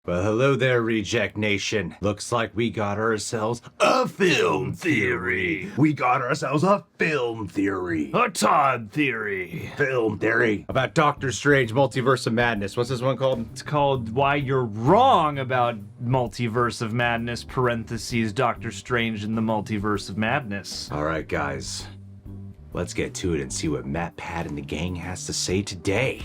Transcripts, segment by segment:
Well, hello there, Reject Nation. Looks like we got ourselves a film theory. We got ourselves a film theory. A Todd theory. Film theory. About Doctor Strange, Multiverse of Madness. What's this one called? It's called Why You're Wrong About Multiverse of Madness, parentheses, Doctor Strange in the Multiverse of Madness. All right, guys. Let's get to it and see what Matt, Pat, and the gang has to say today.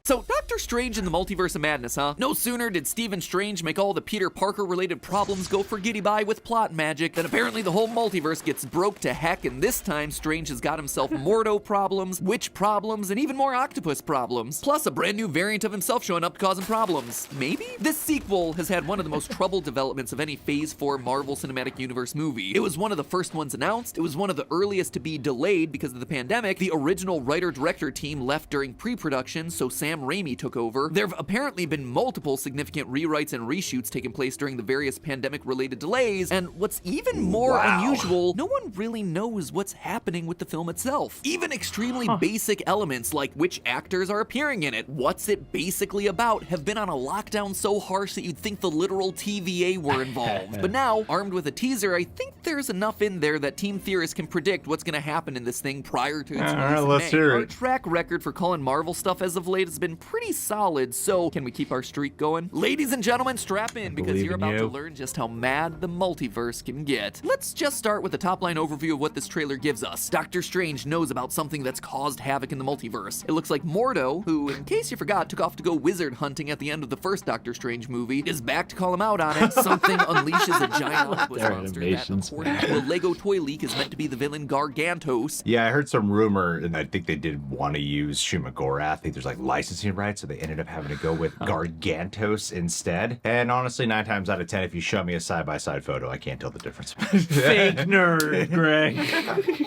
So, Doctor Strange in the Multiverse of Madness, huh? No sooner did Stephen Strange make all the Peter Parker-related problems go forgetty-bye with plot magic than apparently the whole multiverse gets broke to heck, and this time Strange has got himself Mordo problems, witch problems, and even more octopus problems. Plus a brand new variant of himself showing up to cause him problems. Maybe? This sequel has had one of the most troubled developments of any Phase 4 Marvel Cinematic Universe movie. It was one of the first ones announced, it was one of the earliest to be delayed because of the pandemic, the original writer-director team left during pre-production, so Sam Raimi took over. There have apparently been multiple significant rewrites and reshoots taking place during the various pandemic-related delays, and what's even more unusual, no one really knows what's happening with the film itself. Even extremely basic elements like which actors are appearing in it, what's it basically about, have been on a lockdown so harsh that you'd think the literal TVA were involved. But now, armed with a teaser, I think there's enough in there that Team Theorists can predict what's gonna happen in this thing prior to its release in let's May. hear Our it. track record for calling Marvel stuff as of late has been pretty solid, so can we keep our streak going? Ladies and gentlemen, strap in because believe you're in about to you. learn just how mad the multiverse can get. Let's just start with a top-line overview of what this trailer gives us. Doctor Strange knows about something that's caused havoc in the multiverse. It looks like Mordo, who, in case you forgot, took off to go wizard hunting at the end of the first Doctor Strange movie, is back to call him out on it. Something unleashes a giant octopus Their monster that, animations. according to a Lego toy leak, is meant to be the villain Gargantos. Yeah, I heard some rumor, and I think they did want to use Shumagorath. I think there's like licensing rights, so they ended up having to go with Gargantos instead. And honestly, 9 times out of 10, if you show me a side-by-side photo, I can't tell the difference. Fake nerd, Greg.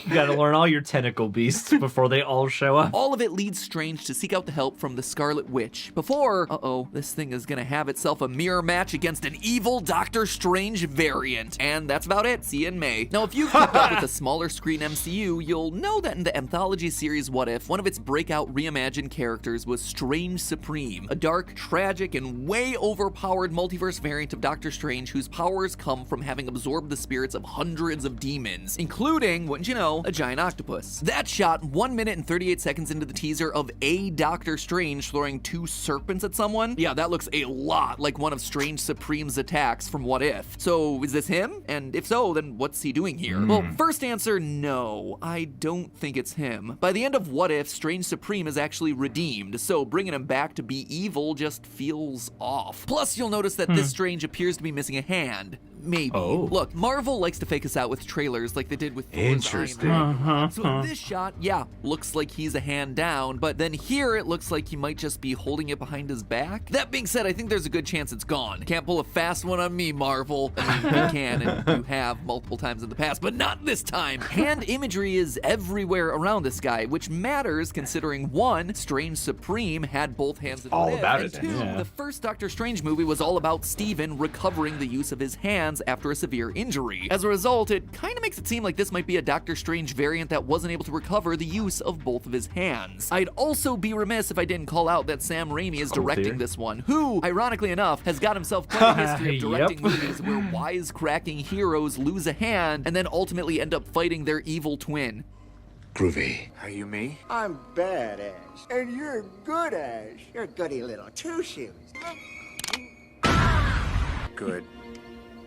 You gotta learn all your tentacle beasts before they all show up. All of it leads Strange to seek out the help from the Scarlet Witch before, this thing is gonna have itself a mirror match against an evil Doctor Strange variant. And that's about it. See you in May. Now, if you've kept up with the smaller screen MCU, you'll know that in the anthology series What If, one of its breakout reimagined characters was Strange Supreme, a dark, tragic, and way overpowered multiverse variant of Doctor Strange whose powers come from having absorbed the spirits of hundreds of demons, including, wouldn't you know, a giant octopus. That shot 1 minute and 38 seconds into the teaser of a Doctor Strange throwing 2 serpents at someone. Yeah, that looks a lot like one of Strange Supreme's attacks from What If. So, is this him? And if so, then what's he doing here? Well, first answer, no. I don't think it's him. By the end of What If, Strange Supreme is actually redeemed, so bringing him back to be evil just feels off. Plus, you'll notice that this Strange appears to be missing a hand. Maybe. Oh. Look, Marvel likes to fake us out with trailers like they did with Thor's Interesting. Iron Man. So in this shot, yeah, looks like he's a hand down, but then here it looks like he might just be holding it behind his back. That being said, I think there's a good chance it's gone. Can't pull a fast one on me, Marvel. I mean, you can, and you have multiple times in the past, but not this time. Hand imagery is everywhere around this guy, which matters considering 1, Strange Supreme had both hands in All What If, about and his 2, hands. the first Doctor Strange movie was all about Steven recovering the use of his hands after a severe injury. As a result, it kind of makes it seem like this might be a Doctor Strange variant that wasn't able to recover the use of both of his hands. I'd also be remiss if I didn't call out that Sam Raimi is directing theory. this one, who, ironically enough, has got himself quite a history of directing Yep. movies where wisecracking heroes lose a hand and then ultimately end up fighting their evil twin. Groovy. Are you me? I'm bad Ash, and you're good Ash. You're goody little two shoes. Good.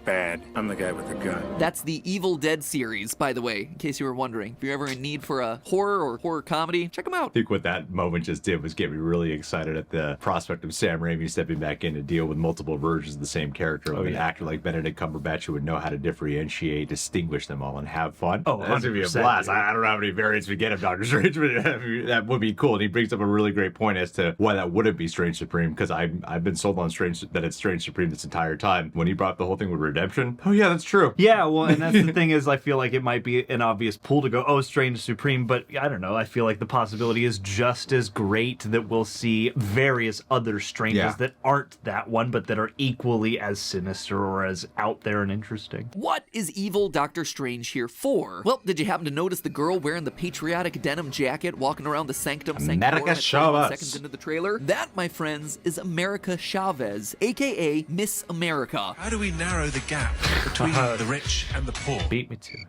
Bad. I'm the guy with the gun. That's the Evil Dead series, by the way, in case you were wondering. If you're ever in need for a horror or horror comedy, check them out. I think what that moment just did was get me really excited at the prospect of Sam Raimi stepping back in to deal with multiple versions of the same character. An actor like Benedict Cumberbatch who would know how to differentiate, distinguish them all, and have fun. Oh, that's gonna be a 100%, blast. dude. I don't know how many variants we get of Doctor Strange, but that would be cool. And he brings up a really great point as to why that wouldn't be Strange Supreme, because I've been sold on Strange that it's Strange Supreme this entire time. When he brought up the whole thing with redemption. Oh yeah, that's true. Yeah, well, and that's the thing is, I feel like it might be an obvious pull to go, oh, Strange is supreme, but I don't know. I feel like the possibility is just as great that we'll see various other Stranges that aren't that one, but that are equally as sinister or as out there and interesting. What is evil Doctor Strange here for? Well, did you happen to notice the girl wearing the patriotic denim jacket walking around the Sanctum America Sanctorum Chavez. seconds into the trailer? That, my friends, is America Chavez, aka Miss America. How do we narrow the gap between the rich and the poor? Beat me to it.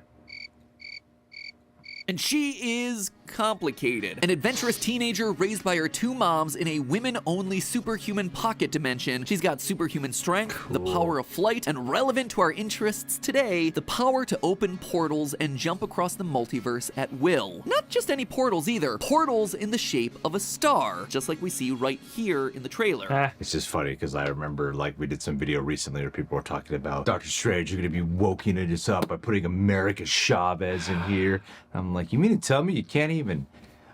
And she is complicated. An adventurous teenager raised by her two moms in a women-only superhuman pocket dimension. She's got superhuman strength, the power of flight, and relevant to our interests today, the power to open portals and jump across the multiverse at will. Not just any portals either. Portals in the shape of a star, just like we see right here in the trailer. It's just funny because I remember like we did some video recently where people were talking about Doctor Strange, you're going to be woken us up by putting America Chavez in here. I'm like, you mean to tell me you can't even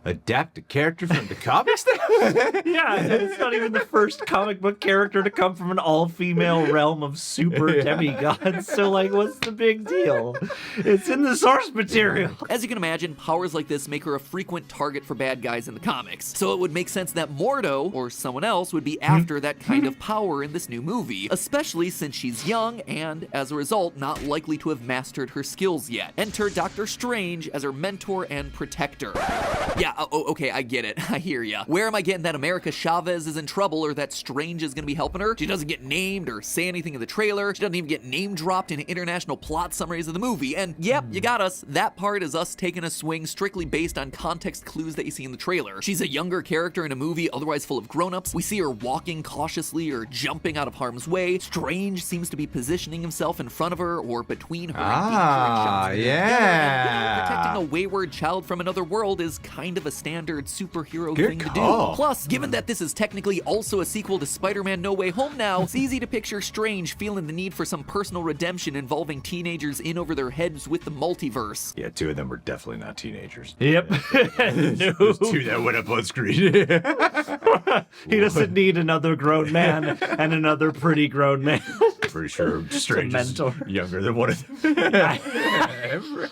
adapt a character from the comics now? Yeah, it's not even the first comic book character to come from an all-female realm of super demigods, so like, what's the big deal? It's in the source material. As you can imagine, powers like this make her a frequent target for bad guys in the comics. So it would make sense that Mordo, or someone else, would be after that kind of power in this new movie, especially since she's young and, as a result, not likely to have mastered her skills yet. Enter Doctor Strange as her mentor and protector. Yeah, okay, I get it. I hear ya. Where am I getting that America Chavez is in trouble or that Strange is gonna be helping her? She doesn't get named or say anything in the trailer. She doesn't even get name dropped in international plot summaries of the movie. And yep, you got us. That part is us taking a swing strictly based on context clues that you see in the trailer. She's a younger character in a movie otherwise full of grown-ups. We see her walking cautiously or jumping out of harm's way. Strange seems to be positioning himself in front of her or between her and shots. Yeah. Protecting a wayward child from another world is kind of a standard superhero Good thing to call. do. Plus, given that this is technically also a sequel to Spider-Man No Way Home now, it's easy to picture Strange feeling the need for some personal redemption involving teenagers in over their heads with the multiverse. Yeah, two of them were definitely not teenagers. Yep. No. There's two that went up on screen. He doesn't need another grown man and another pretty grown man. Pretty sure Strange is mentor. younger than one of them.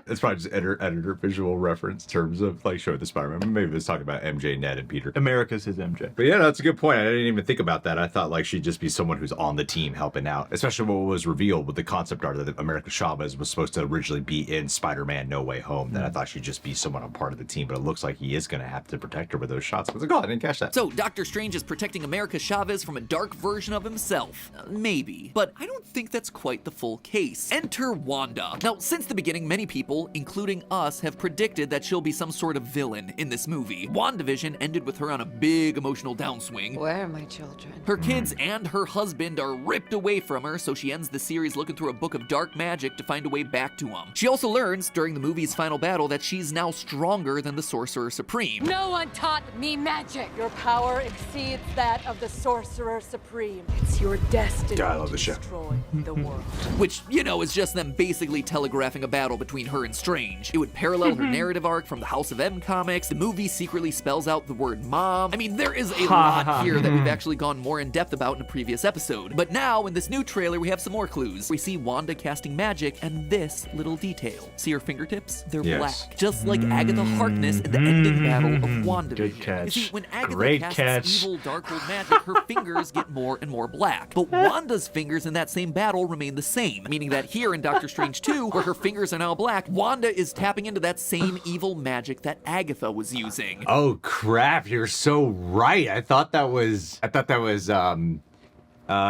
It's probably just editor visual reference in terms of like showing the Spider-Man. Maybe it's talking about MJ, Ned, and Peter. America's his MJ. But yeah, that's a good point. I didn't even think about that. I thought like she'd just be someone who's on the team helping out. Especially what was revealed with the concept art that America Chavez was supposed to originally be in Spider-Man No Way Home. Then I thought she'd just be someone on part of the team. But it looks like he is going to have to protect her with those shots. I was like, oh, I didn't catch that. So, Doctor Strange is protecting America Chavez from a dark version of himself. Maybe. But I don't think that's quite the full case. Enter Wanda. Now, since the beginning, many people, including us, have predicted that she'll be some sort of villain in this movie. WandaVision ended with her on a big emotional downswing. Where are my children? Her kids and her husband are ripped away from her, so she ends the series looking through a book of dark magic to find a way back to them. She also learns, during the movie's final battle, that she's now stronger than the Sorcerer Supreme. No one taught me magic. Your power exceeds that of the Sorcerer Supreme. It's your destiny God, I love to the show. destroy the world. Which, you know, is just them basically telegraphing a battle between her and Strange. It would parallel her narrative arc from the House of M comics. The movie secretly spells out the word mom. I mean, there is a lot here that we've actually gone more in depth about in a previous episode. But now, in this new trailer, we have some more clues. We see Wanda casting magic and this little detail. See her fingertips? They're Yes. black. Just like Agatha Harkness in the ending battle of WandaVision. Good catch. You see, when Agatha Great casts catch. evil Darkhold magic, her fingers get more and more black. But Wanda's fingers in that same battle remain the same, meaning that here in Doctor Strange 2, where her fingers are now black, Wanda is tapping into that same evil magic that Agatha was using. Oh crap, you're so right. I thought that was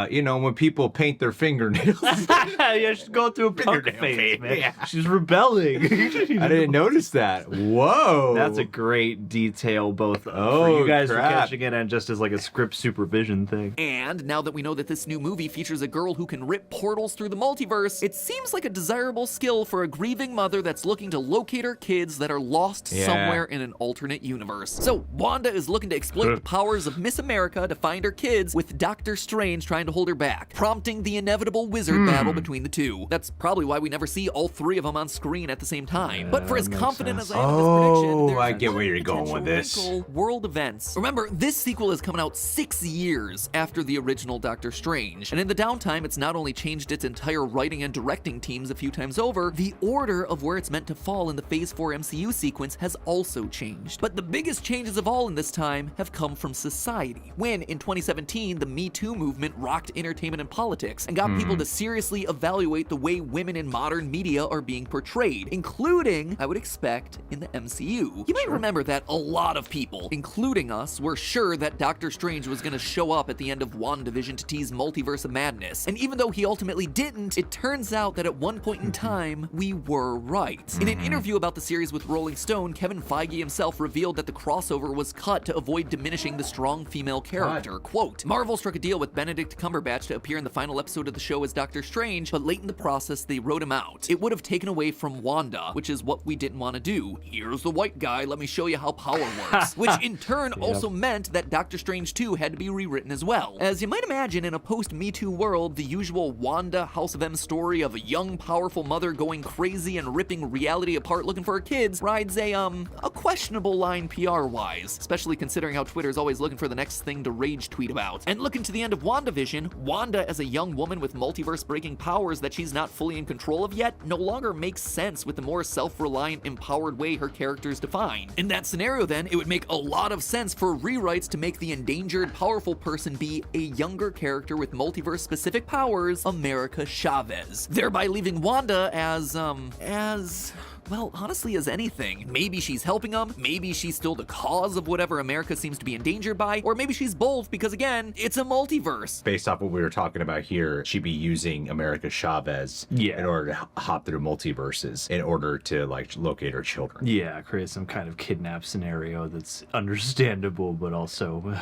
you know, when people paint their fingernails. Yeah, she's going through a punk Fingernail phase, phase, man. yeah. She's rebelling. I didn't notice that. Whoa. That's a great detail, both for Oh, you guys crap. for catching it and just as like a script supervision thing. And now that we know that this new movie features a girl who can rip portals through the multiverse, it seems like a desirable skill for a grieving mother that's looking to locate her kids that are lost Yeah. somewhere in an alternate universe. So Wanda is looking to exploit the powers of Miss America to find her kids, with Doctor Strange Strange trying to hold her back, prompting the inevitable wizard battle between the two. That's probably why we never see all three of them on screen at the same time. But for as confident as I am in this prediction, there's I get where you're one going with this. potential wrinkle: world events. Remember, this sequel is coming out 6 years after the original Doctor Strange, and in the downtime, it's not only changed its entire writing and directing teams a few times over, the order of where it's meant to fall in the Phase 4 MCU sequence has also changed. But the biggest changes of all in this time have come from society, when in 2017, the Me Too movement rocked entertainment and politics and got people to seriously evaluate the way women in modern media are being portrayed, including, I would expect, in the MCU. You might remember that a lot of people, including us, were sure that Doctor Strange was going to show up at the end of WandaVision to tease Multiverse of Madness, and even though he ultimately didn't, it turns out that at one point in time, we were right. In an interview about the series with Rolling Stone, Kevin Feige himself revealed that the crossover was cut to avoid diminishing the strong female character. Quote, Marvel struck a deal with Benedict Cumberbatch to appear in the final episode of the show as Doctor Strange, but late in the process, they wrote him out. It would have taken away from Wanda, which is what we didn't want to do. Here's the white guy, let me show you how power works. Which in turn also meant that Doctor Strange 2 had to be rewritten as well. As you might imagine, in a post-Me Too world, the usual Wanda House of M story of a young, powerful mother going crazy and ripping reality apart looking for her kids rides a questionable line PR-wise, especially considering how Twitter's always looking for the next thing to rage tweet about. And looking to the end of WandaVision, Wanda as a young woman with multiverse-breaking powers that she's not fully in control of yet no longer makes sense with the more self-reliant, empowered way her character's defined. In that scenario then, it would make a lot of sense for rewrites to make the endangered, powerful person be a younger character with multiverse-specific powers, America Chavez, thereby leaving Wanda as well, honestly, as anything. Maybe she's helping them, maybe she's still the cause of whatever America seems to be endangered by, or maybe she's both because, again, it's a multiverse. Based off what we were talking about here, she'd be using America Chavez in order to hop through multiverses in order to, like, locate her children. Yeah, create some kind of kidnap scenario that's understandable, but also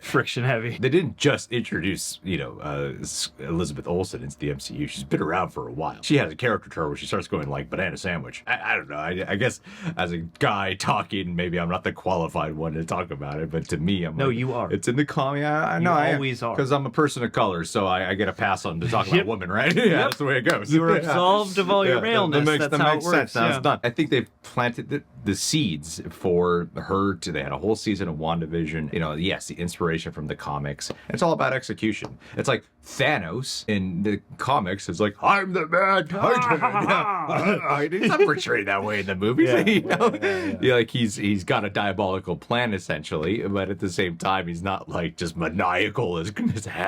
friction heavy. They didn't just introduce, Elizabeth Olsen into the MCU. She's been around for a while. She has a character to her where she starts going like banana sandwich. I don't know. I guess as a guy talking, maybe I'm not the qualified one to talk about it, but to me, I'm like, you are. It's in the comic. I know. I always are. Because I'm a person of color, so I get a pass on to talk about women, right? Yeah, that's the way it goes. You're absolved of all your maleness. That's how it works. Sense. Now it's done. I think they've planted the seeds for her to. They had a whole season of WandaVision. Yes, the inspiration from the comics. It's all about execution. It's like Thanos in the comics is like, I'm the bad guy. He's not portrayed that way in the movies. Like he's got a diabolical plan essentially, but at the same time, he's not like just maniacal as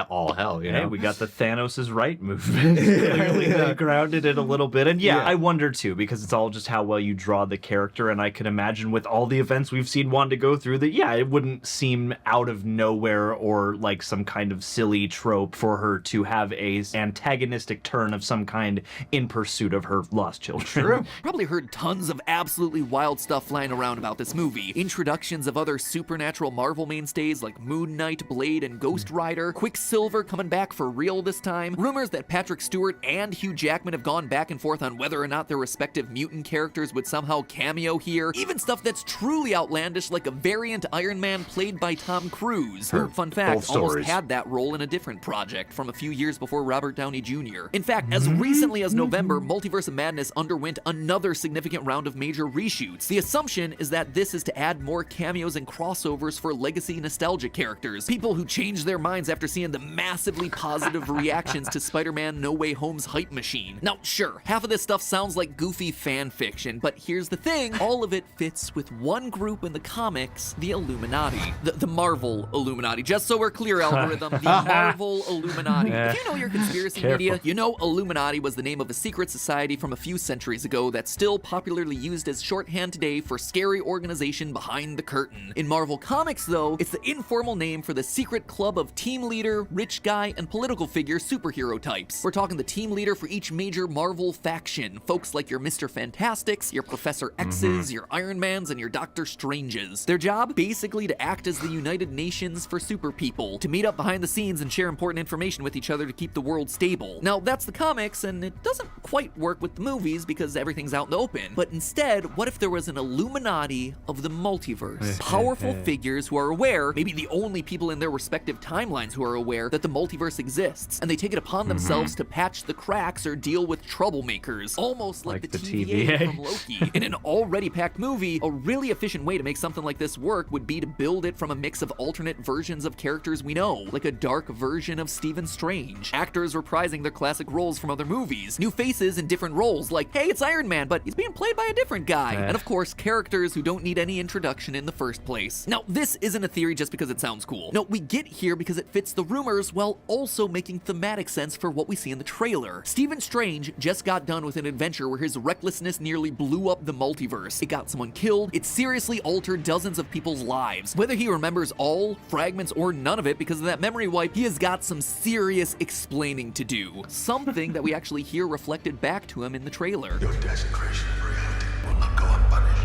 all hell. Hey, we got the Thanos is right movement. Clearly, they grounded it a little bit, and I wonder too because it's all just how well you draw the character, and I can imagine with all the events we've seen Wanda go through that it wouldn't seem out of nowhere or like some kind of silly trope for her to have a antagonistic turn of some kind in pursuit of her lost children. True. Probably heard tons of absolutely wild stuff flying around about this movie. Introductions of other supernatural Marvel mainstays like Moon Knight, Blade, and Ghost Rider. Quicksilver coming back for real this time. Rumors that Patrick Stewart and Hugh Jackman have gone back and forth on whether or not their respective mutant characters would somehow cameo here. Even stuff that's truly outlandish like a variant Iron Man played by Tom Cruise. Who, fun fact, almost had that role in a different project from a few years before Robert Downey Jr. In fact, as recently as November, Multiverse of Madness underwent another significant round of major reshoots. The assumption is that this is to add more cameos and crossovers for legacy nostalgia characters, people who changed their minds after seeing the massively positive reactions to Spider-Man No Way Home's hype machine. Now, sure, half of this stuff sounds like goofy fan fiction, but here's the thing, all of it fits with one group in the comics, the Illuminati. The Marvel Illuminati. Just so we're clear, algorithm, the Marvel Illuminati. If you know your conspiracy media, you know Illuminati was the name of a secret society from a few centuries ago that's still popularly used as shorthand today for scary organization behind the curtain. In Marvel Comics, though, it's the informal name for the secret club of team leader, rich guy, and political figure superhero types. We're talking the team leader for each major Marvel faction, folks like your Mr. Fantastics, your Professor X's, your Iron Mans, and your Doctor Stranges. Their job? Basically to act as the United Nations for super people, to meet up behind the scenes and share important information with each other to keep the world stable. Now, that's the comics, and it doesn't quite work with the movie. movies because everything's out in the open. But instead, what if there was an Illuminati of the multiverse? Powerful figures who are aware, maybe the only people in their respective timelines who are aware that the multiverse exists, and they take it upon themselves to patch the cracks or deal with troublemakers, almost like the TVA from Loki. In an already packed movie, a really efficient way to make something like this work would be to build it from a mix of alternate versions of characters we know, like a dark version of Stephen Strange. Actors reprising their classic roles from other movies, new faces in different roles, like, hey, it's Iron Man, but he's being played by a different guy. And of course, characters who don't need any introduction in the first place. Now, this isn't a theory just because it sounds cool. No, we get here because it fits the rumors while also making thematic sense for what we see in the trailer. Stephen Strange just got done with an adventure where his recklessness nearly blew up the multiverse. It got someone killed. It seriously altered dozens of people's lives. Whether he remembers all, fragments, or none of it because of that memory wipe, he has got some serious explaining to do. Something that we actually hear reflected back to him in the trailer. Your desecration of reality will not go unpunished.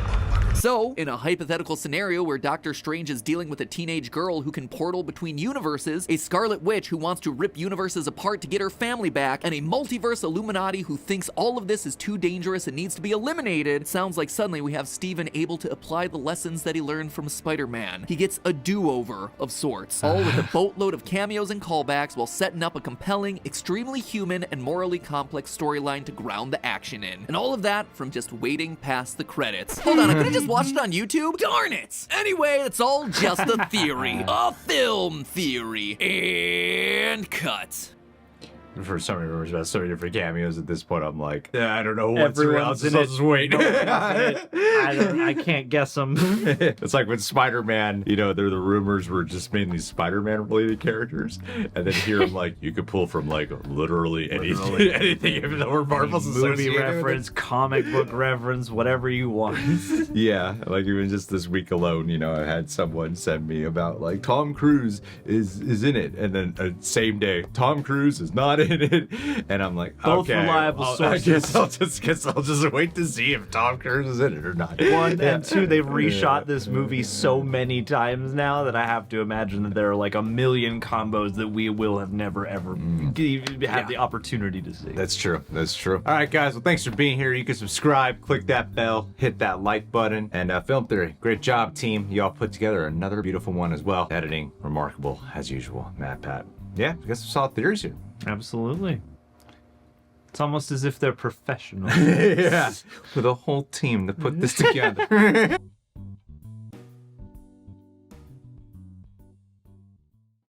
So, in a hypothetical scenario where Doctor Strange is dealing with a teenage girl who can portal between universes, a Scarlet Witch who wants to rip universes apart to get her family back, and a multiverse Illuminati who thinks all of this is too dangerous and needs to be eliminated, it sounds like suddenly we have Steven able to apply the lessons that he learned from Spider-Man. He gets a do-over of sorts, all with a boatload of cameos and callbacks while setting up a compelling, extremely human, and morally complex storyline to ground the action in. And all of that from just waiting past the credits. Hold on, I could've just watched it on YouTube? Darn it! Anyway, it's all just a theory. A film theory. And cut. For so many rumors about so many different cameos at this point, I'm like, yeah, I don't know what's real. I'll Everyone's in just it. wait. I can't guess them. It's like when Spider-Man, you know, the rumors were just mainly Spider-Man related characters, and then here I'm like, you could pull from like literally anything, anything, even though we're Marvel's Movie associated with it. reference, comic book reference, whatever you want. Yeah, like even just this week alone, you know, I had someone send me about like Tom Cruise is in it, and then same day, Tom Cruise is not in it, and I'm like, Both okay, reliable I sources. guess I'll just wait to see if Tom Cruise is in it or not. One and two, they've reshot this movie so many times now that I have to imagine that there are like a million combos that we will have never ever had the opportunity to see. That's true. That's true. All right, guys. Well, thanks for being here. You can subscribe, click that bell, hit that like button, and Film Theory. Great job, team. Y'all put together another beautiful one as well. Editing, remarkable as usual. Matt, Pat. Yeah, I guess we saw theories here. Absolutely. It's almost as if they're professional. Yeah, with a whole team to put this together.